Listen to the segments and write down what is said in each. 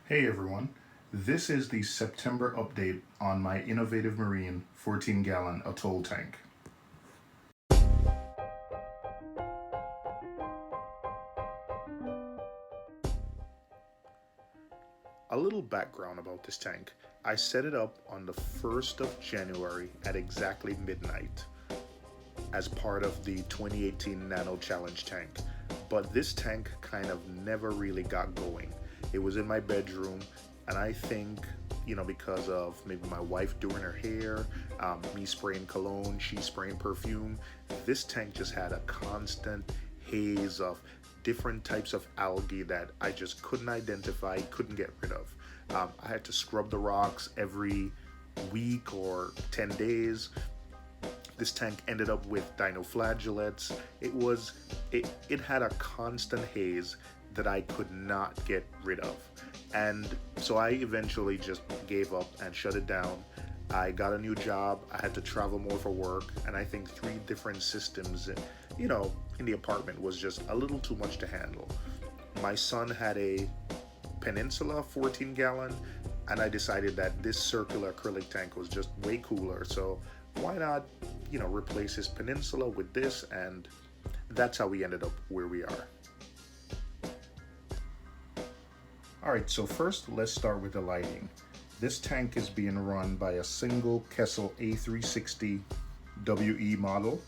Hey everyone, this is the September update on my innovative marine 14-gallon Atoll tank. A little background about this tank. I set it up on the 1st of January at exactly midnight as part of the 2018 Nano Challenge tank. But this tank kind of never really got going. It was in my bedroom, and I think, because of maybe my wife doing her hair, me spraying cologne, she spraying perfume, this tank just had a constant haze of different types of algae that I just couldn't identify, couldn't get rid of. I had to scrub the rocks every week or 10 days. This tank ended up with dinoflagellates. It had a constant haze that I could not get rid of. And so I eventually just gave up and shut it down. I got a new job. I had to travel more for work, and I think 3 different systems, in the apartment was just a little too much to handle. My son had a Peninsula 14-gallon, and I decided that this circular acrylic tank was just way cooler. So why not, replace his Peninsula with this, and that's how we ended up where we are. Alright, so first let's start with the lighting. This tank is being run by a single Kessel A360 WE model.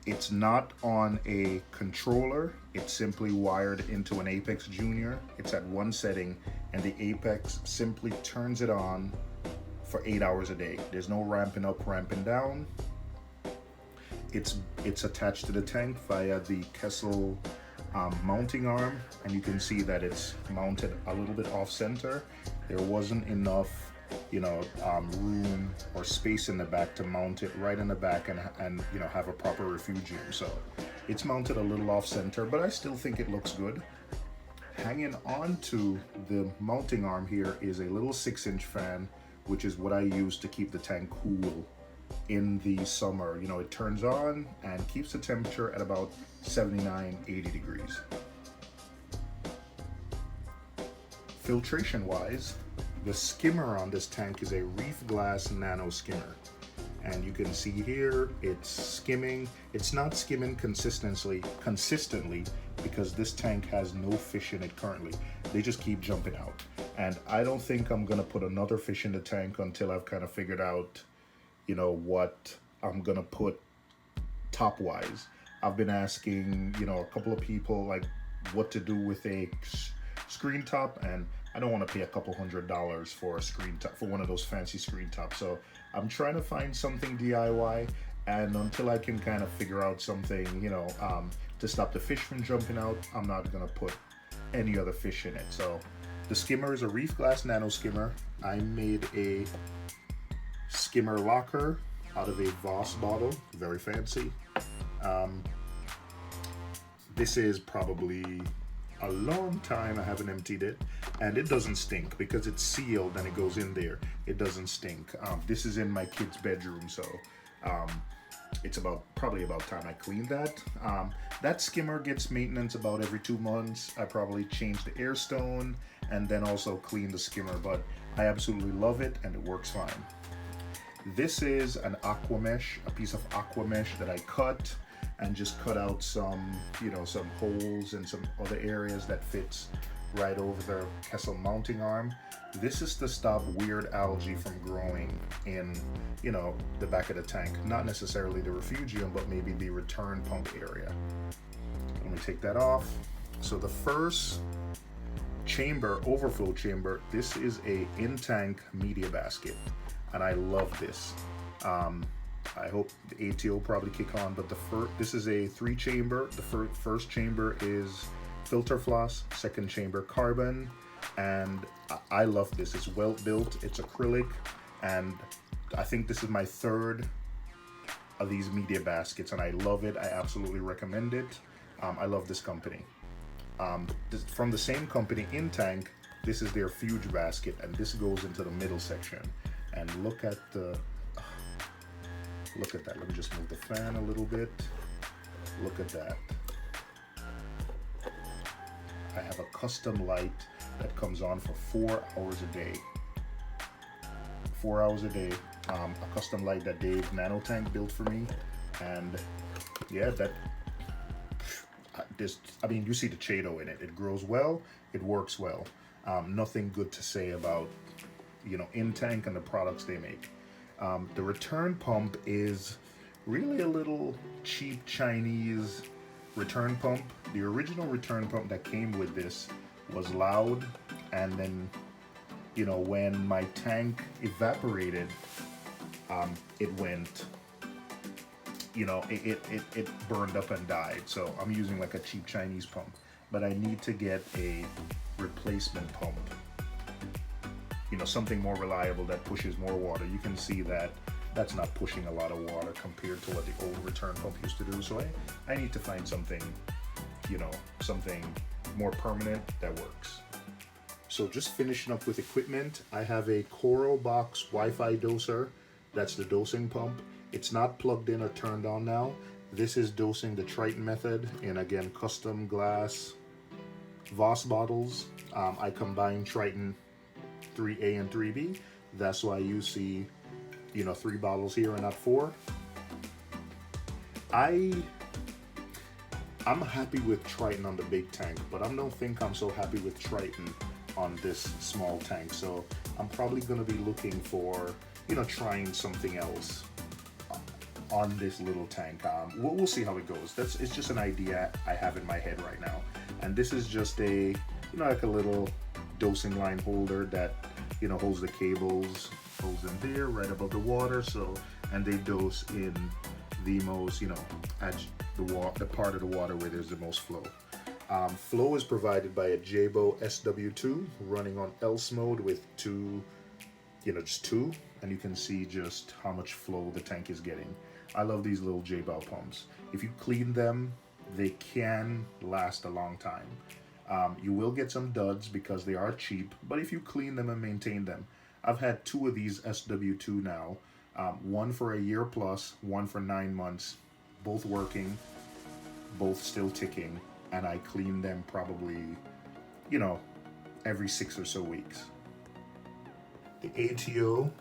It's not on a controller, it's simply wired into an Apex Junior. It's at one setting, and the Apex simply turns it on for 8 hours a day. There's no ramping up, ramping down. It's attached to the tank via the Kessel mounting arm, and you can see that it's mounted a little bit off center. There wasn't enough room or space in the back to mount it right in the back and have a proper refugium. So it's mounted a little off center, but I still think it looks good. Hanging onto the mounting arm here is a little 6-inch fan, which is what I use to keep the tank cool in the summer. It turns on and keeps the temperature at about 79-80 degrees. Filtration wise, the skimmer on this tank is a Reef Glass Nano skimmer, and you can see here it's skimming. It's not skimming consistently because this tank has no fish in it currently. They just keep jumping out, and I don't think I'm gonna put another fish in the tank until I've kind of figured out what I'm gonna put top wise. I've been asking a couple of people like what to do with a screen top, and I don't want to pay a couple $100s for a screen top, for one of those fancy screen tops. So I'm trying to find something DIY, and until I can kind of figure out something to stop the fish from jumping out, I'm not gonna put any other fish in it. So the skimmer is a Reef Glass Nano skimmer. I made a skimmer locker out of a Voss bottle, very fancy. This is probably a long time I haven't emptied it, and it doesn't stink because it's sealed and it goes in there. It doesn't stink. This is in my kid's bedroom, so it's probably about time I cleaned that. That skimmer gets maintenance about every 2 months. I probably change the air stone and then also clean the skimmer, but I absolutely love it and it works fine. This is an aqua mesh, a piece of aqua mesh that I cut and just cut out some holes and some other areas that fits right over the Kessel mounting arm. This is to stop weird algae from growing in, the back of the tank. Not necessarily the refugium, but maybe the return pump area. Let me take that off. So the first chamber, overflow chamber, this is a in-tank media basket, and I love this. I hope the ATO probably kick on, but this is a 3-chamber. The first chamber is filter floss, second chamber carbon, and I love this. It's well built, it's acrylic, and I think this is my 3rd of these media baskets, and I love it. I absolutely recommend it. I love this company. From the same company, in tank, this is their Fuge basket, and this goes into the middle section. And look at that. Let me just move the fan a little bit. Look at that. I have a custom light that comes on for 4 hours a day. 4 hours a day. A custom light that Dave Nano Tank built for me, and yeah, that I mean, you see the Chaeto in it. It grows well, it works well. Nothing good to say about, you know, In-Tank and the products they make. The return pump is really a little cheap Chinese return pump. The original return pump that came with this was loud, and then, you know, when my tank evaporated, it went, you know, it burned up and died. So I'm using like a cheap Chinese pump, but I need to get a replacement pump, you know, something more reliable that pushes more water. You can see that that's not pushing a lot of water compared to what the old return pump used to do. So I need to find something, you know, something more permanent that works. So just finishing up with equipment, I have a Coro Box Wi-Fi doser. That's the dosing pump. It's not plugged in or turned on now. This is dosing the Triton method in, again, custom glass Voss bottles. I combine Triton 3A and 3B. That's why you see, you know, 3 bottles here and not 4. I'm happy with Triton on the big tank, but I don't think I'm so happy with Triton on this small tank. So I'm probably going to be looking for, you know, trying something else on this little tank. We'll see how it goes. It's just an idea I have in my head right now. And this is just a, you know, like a little dosing line holder that, you know, holds the cables, holds in there right above the water. So, and they dose in the most, you know, at the part of the water where there's the most flow. Flow is provided by a Jabo SW2 running on else mode with 2, you know, just 2, and you can see just how much flow the tank is getting. I love these little Jabo pumps. If you clean them, they can last a long time. You will get some duds because they are cheap, but if you clean them and maintain them, I've had 2 of these SW2 now, one for a year plus, one for 9 months, both working, both still ticking, and I clean them probably, you know, every 6 or so weeks. The ATO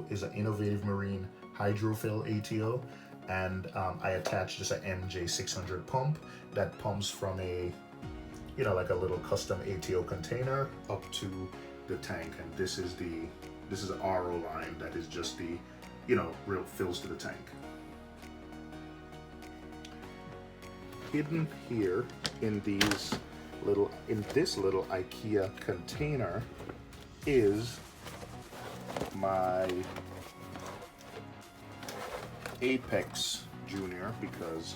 is an Innovative Marine hydrofill ATO, and I attached just an MJ600 pump that pumps from a, you know, like a little custom ATO container up to the tank. And this is an RO line that is just the, you know, real fills to the tank. Hidden here in this little IKEA container is my Apex Junior, because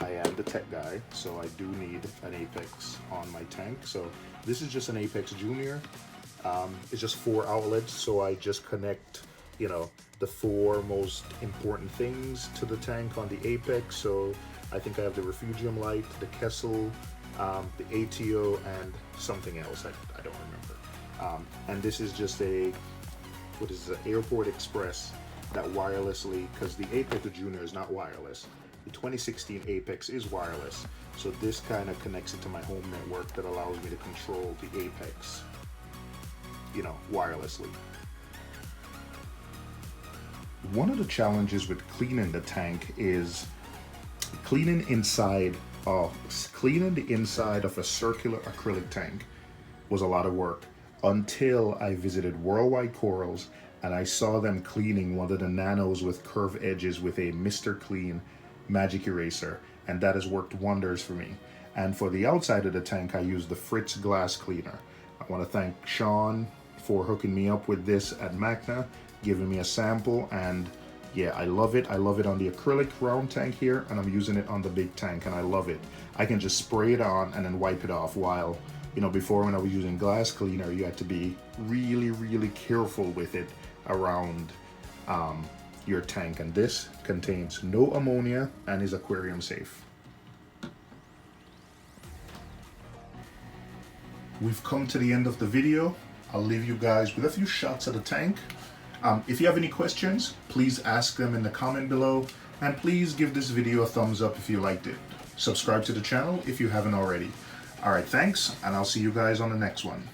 I am the tech guy, so I do need an Apex on my tank. So this is just an Apex Junior. It's just 4 outlets, so I just connect, you know, the 4 most important things to the tank on the Apex. So I think I have the refugium light, the Kessel, the ATO, and something else I don't remember. And this is just a, what is it, Airport Express that wirelessly, because the Apex Junior is not wireless. The 2016 Apex is wireless, so this kind of connects it to my home network that allows me to control the Apex, you know, wirelessly. One of the challenges with cleaning the tank is cleaning the inside of a circular acrylic tank was a lot of work until I visited Worldwide Corals and I saw them cleaning one of the nanos with curved edges with a Mr. Clean magic eraser, and that has worked wonders for me. And for the outside of the tank, I use the Fritz glass cleaner. I want to thank Sean for hooking me up with this at MacLeod, giving me a sample, and yeah, I love it. I love it on the acrylic round tank here, and I'm using it on the big tank, and I love it. I can just spray it on and then wipe it off, while, you know, before when I was using glass cleaner, you had to be really, really careful with it around your tank. And this contains no ammonia and is aquarium safe. We've come to the end of the video. I'll leave you guys with a few shots of the tank. If you have any questions, please ask them in the comment below, and please give this video a thumbs up if you liked it. Subscribe to the channel if you haven't already. All right, thanks, and I'll see you guys on the next one.